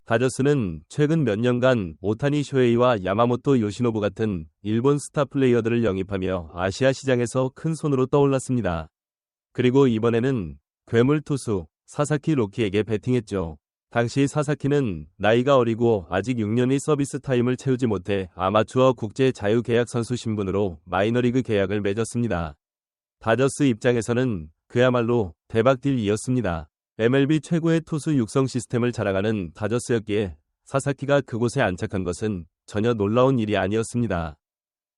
다저스는 최근 몇 년간 오타니 쇼헤이와 야마모토 요시노부 같은 일본 스타 플레이어들을 영입하며 아시아 시장에서 큰 손으로 떠올랐습니다. 그리고 이번에는 괴물 투수 사사키 로키에게 배팅했죠. 당시 사사키는 나이가 어리고 아직 6년의 서비스 타임을 채우지 못해 아마추어 국제 자유계약 선수 신분으로 마이너리그 계약을 맺었습니다. 다저스 입장에서는 그야말로 대박 딜이었습니다. MLB 최고의 투수 육성 시스템을 자랑하는 다저스였기에 사사키가 그곳에 안착한 것은 전혀 놀라운 일이 아니었습니다.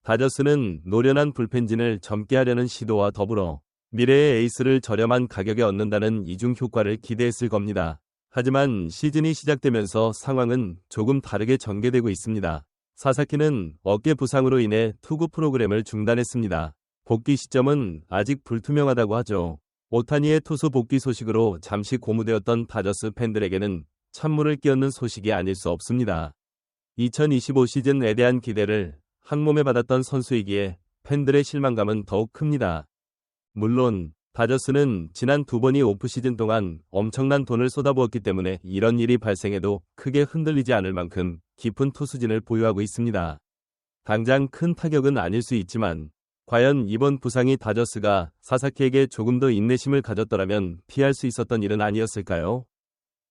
다저스는 노련한 불펜진을 젊게 하려는 시도와 더불어 미래의 에이스를 저렴한 가격에 얻는다는 이중 효과를 기대했을 겁니다. 하지만 시즌이 시작되면서 상황은 조금 다르게 전개되고 있습니다. 사사키는 어깨 부상으로 인해 투구 프로그램을 중단했습니다. 복귀 시점은 아직 불투명하다고 하죠. 오타니의 투수 복귀 소식으로 잠시 고무되었던 다저스 팬들에게는 찬물을 끼얹는 소식이 아닐 수 없습니다. 2025 시즌에 대한 기대를 한몸에 받았던 선수이기에 팬들의 실망감은 더욱 큽니다. 물론 다저스는 지난 두 번의 오프시즌 동안 엄청난 돈을 쏟아부었기 때문에 이런 일이 발생해도 크게 흔들리지 않을 만큼 깊은 투수진을 보유하고 있습니다. 당장 큰 타격은 아닐 수 있지만 과연 이번 부상이 다저스가 사사키에게 조금 더 인내심을 가졌더라면 피할 수 있었던 일은 아니었을까요?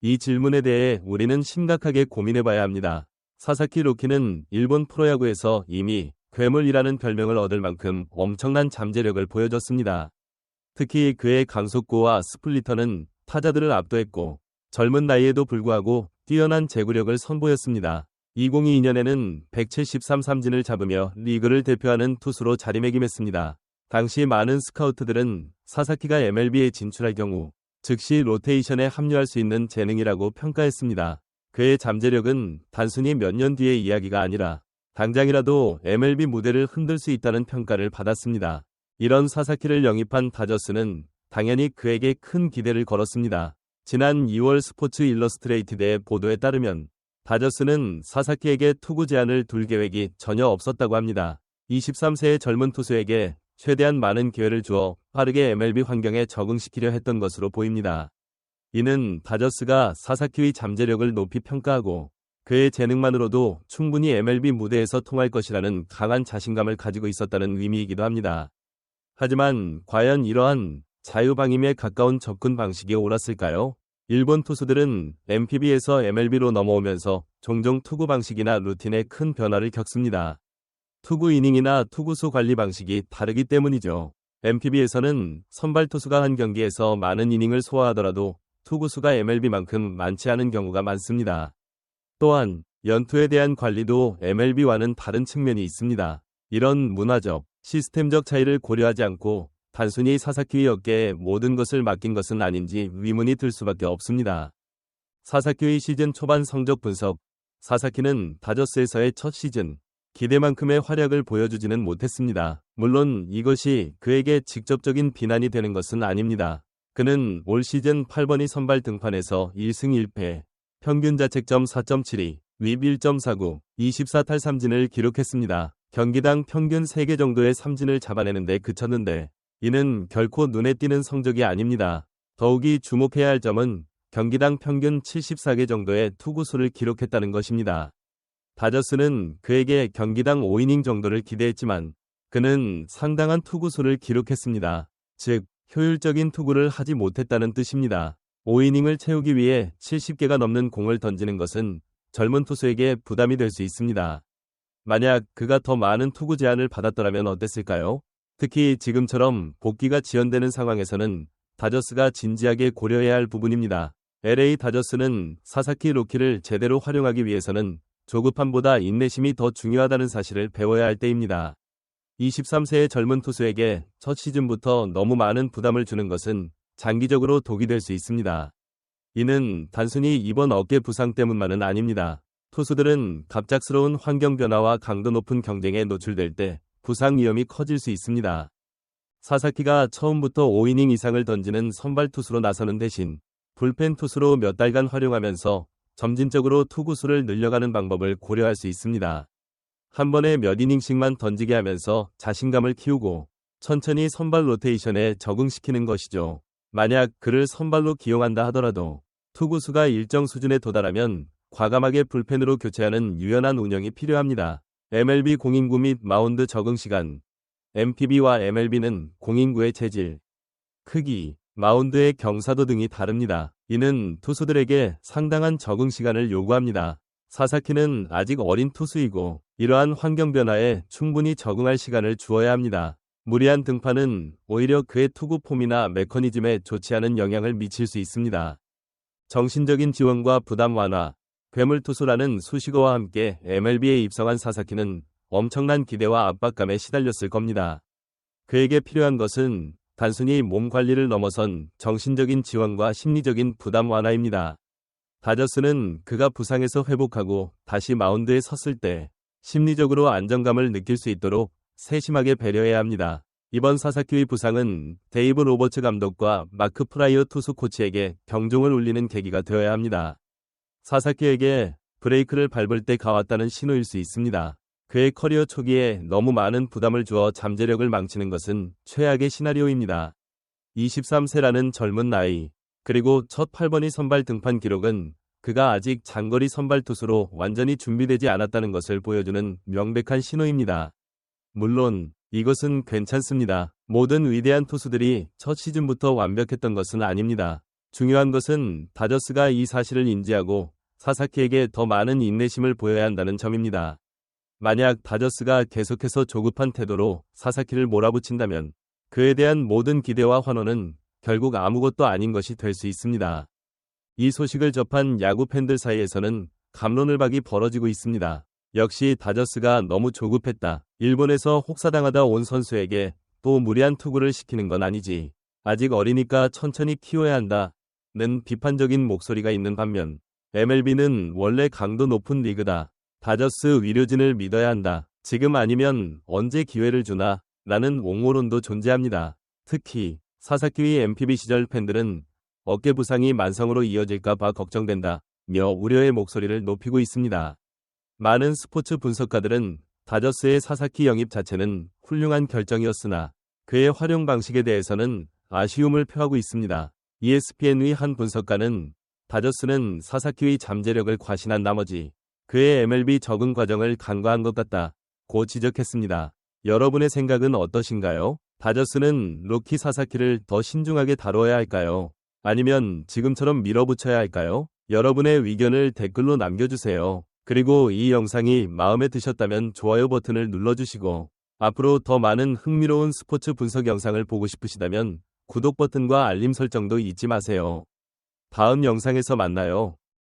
이 질문에 대해 우리는 심각하게 고민해봐야 합니다. 사사키 로키는 일본 프로야구에서 이미 괴물이라는 별명을 얻을 만큼 엄청난 잠재력을 보여줬습니다. 특히 그의 강속구와 스플리터는 타자들을 압도했고 젊은 나이에도 불구하고 뛰어난 제구력을 선보였습니다. 2022년에는 173 삼진을 잡으며 리그를 대표하는 투수로 자리매김했습니다. 당시 많은 스카우트들은 사사키가 MLB에 진출할 경우 즉시 로테이션에 합류할 수 있는 재능이라고 평가했습니다. 그의 잠재력은 단순히 몇 년 뒤의 이야기가 아니라 당장이라도 MLB 무대를 흔들 수 있다는 평가를 받았습니다. 이런 사사키를 영입한 다저스는 당연히 그에게 큰 기대를 걸었습니다. 지난 2월 스포츠 일러스트레이티드의 보도에 따르면 다저스는 사사키에게 투구 제한을 둘 계획이 전혀 없었다고 합니다. 23세의 젊은 투수에게 최대한 많은 기회를 주어 빠르게 MLB 환경에 적응시키려 했던 것으로 보입니다. 이는 다저스가 사사키의 잠재력을 높이 평가하고 그의 재능만으로도 충분히 MLB 무대에서 통할 것이라는 강한 자신감을 가지고 있었다는 의미이기도 합니다. 하지만 과연 이러한 자유방임에 가까운 접근 방식이 옳았을까요? 일본 투수들은 NPB에서 MLB로 넘어오면서 종종 투구 방식이나 루틴에 큰 변화를 겪습니다. 투구 이닝이나 투구수 관리 방식이 다르기 때문이죠. NPB에서는 선발 투수가 한 경기에서 많은 이닝을 소화하더라도 투구수가 MLB만큼 많지 않은 경우가 많습니다. 또한 연투에 대한 관리도 MLB와는 다른 측면이 있습니다. 이런 문화적, 시스템적 차이를 고려하지 않고 단순히 사사키의 어깨에 모든 것을 맡긴 것은 아닌지 의문이 들 수밖에 없습니다. 사사키의 시즌 초반 성적 분석. 사사키는 다저스에서의 첫 시즌, 기대만큼의 활약을 보여주지는 못했습니다. 물론 이것이 그에게 직접적인 비난이 되는 것은 아닙니다. 그는 올 시즌 8번의 선발 등판에서 1승 1패, 평균 자책점 4.72, 윕 1.49, 24탈 삼진을 기록했습니다. 경기당 평균 3개 정도의 삼진을 잡아내는데 그쳤는데 이는 결코 눈에 띄는 성적이 아닙니다. 더욱이 주목해야 할 점은 경기당 평균 74개 정도의 투구수를 기록했다는 것입니다. 다저스는 그에게 경기당 5이닝 정도를 기대했지만 그는 상당한 투구수를 기록했습니다. 즉, 효율적인 투구를 하지 못했다는 뜻입니다. 5이닝을 채우기 위해 70개가 넘는 공을 던지는 것은 젊은 투수에게 부담이 될 수 있습니다. 만약 그가 더 많은 투구 제한을 받았더라면 어땠을까요? 특히 지금처럼 복귀가 지연되는 상황에서는 다저스가 진지하게 고려해야 할 부분입니다. LA 다저스는 사사키 로키를 제대로 활용하기 위해서는 조급함보다 인내심이 더 중요하다는 사실을 배워야 할 때입니다. 23세의 젊은 투수에게 첫 시즌부터 너무 많은 부담을 주는 것은 장기적으로 독이 될 수 있습니다. 이는 단순히 이번 어깨 부상 때문만은 아닙니다. 투수들은 갑작스러운 환경 변화와 강도 높은 경쟁에 노출될 때 부상 위험이 커질 수 있습니다. 사사키가 처음부터 5이닝 이상을 던지는 선발 투수로 나서는 대신 불펜 투수로 몇 달간 활용하면서 점진적으로 투구수를 늘려가는 방법을 고려할 수 있습니다. 한 번에 몇 이닝씩만 던지게 하면서 자신감을 키우고 천천히 선발 로테이션에 적응시키는 것이죠. 만약 그를 선발로 기용한다 하더라도 투구수가 일정 수준에 도달하면 과감하게 불펜으로 교체하는 유연한 운영이 필요합니다. MLB 공인구 및 마운드 적응 시간. MPB와 MLB는 공인구의 재질, 크기, 마운드의 경사도 등이 다릅니다. 이는 투수들에게 상당한 적응 시간을 요구합니다. 사사키는 아직 어린 투수이고 이러한 환경 변화에 충분히 적응할 시간을 주어야 합니다. 무리한 등판은 오히려 그의 투구 폼이나 메커니즘에 좋지 않은 영향을 미칠 수 있습니다. 정신적인 지원과 부담 완화. 괴물 투수라는 수식어와 함께 MLB에 입성한 사사키는 엄청난 기대와 압박감에 시달렸을 겁니다. 그에게 필요한 것은 단순히 몸 관리를 넘어선 정신적인 지원과 심리적인 부담 완화입니다. 다저스는 그가 부상에서 회복하고 다시 마운드에 섰을 때 심리적으로 안정감을 느낄 수 있도록 세심하게 배려해야 합니다. 이번 사사키의 부상은 데이브 로버츠 감독과 마크 프라이어 투수 코치에게 경종을 울리는 계기가 되어야 합니다. 사사키에게 브레이크를 밟을 때가 왔다는 신호일 수 있습니다. 그의 커리어 초기에 너무 많은 부담을 주어 잠재력을 망치는 것은 최악의 시나리오입니다. 23세라는 젊은 나이, 그리고 첫 8번이 선발 등판 기록은 그가 아직 장거리 선발 투수로 완전히 준비되지 않았다는 것을 보여주는 명백한 신호입니다. 물론 이것은 괜찮습니다. 모든 위대한 투수들이 첫 시즌부터 완벽했던 것은 아닙니다. 중요한 것은 다저스가 이 사실을 인지하고 사사키에게 더 많은 인내심을 보여야 한다는 점입니다. 만약 다저스가 계속해서 조급한 태도로 사사키를 몰아붙인다면 그에 대한 모든 기대와 환호는 결국 아무것도 아닌 것이 될 수 있습니다. 이 소식을 접한 야구 팬들 사이에서는 갑론을박이 벌어지고 있습니다. 역시 다저스가 너무 조급했다. 일본에서 혹사당하다 온 선수에게 또 무리한 투구를 시키는 건 아니지. 아직 어리니까 천천히 키워야 한다는 비판적인 목소리가 있는 반면 MLB는 원래 강도 높은 리그다. 다저스 위료진을 믿어야 한다. 지금 아니면 언제 기회를 주나? 라는 옹호론도 존재합니다. 특히 사사키의 MPB 시절 팬들은 어깨 부상이 만성으로 이어질까 봐 걱정된다며 우려의 목소리를 높이고 있습니다. 많은 스포츠 분석가들은 다저스의 사사키 영입 자체는 훌륭한 결정이었으나 그의 활용 방식에 대해서는 아쉬움을 표하고 있습니다. ESPN의 한 분석가는 다저스는 사사키의 잠재력을 과신한 나머지 그의 MLB 적응 과정을 간과한 것 같다고 지적했습니다. 여러분의 생각은 어떠신가요? 다저스는 루키 사사키를 더 신중하게 다뤄야 할까요? 아니면 지금처럼 밀어붙여야 할까요? 여러분의 의견을 댓글로 남겨주세요. 그리고 이 영상이 마음에 드셨다면 좋아요 버튼을 눌러주시고 앞으로 더 많은 흥미로운 스포츠 분석 영상을 보고 싶으시다면 구독 버튼과 알림 설정도 잊지 마세요. 다음 영상에서 만나요.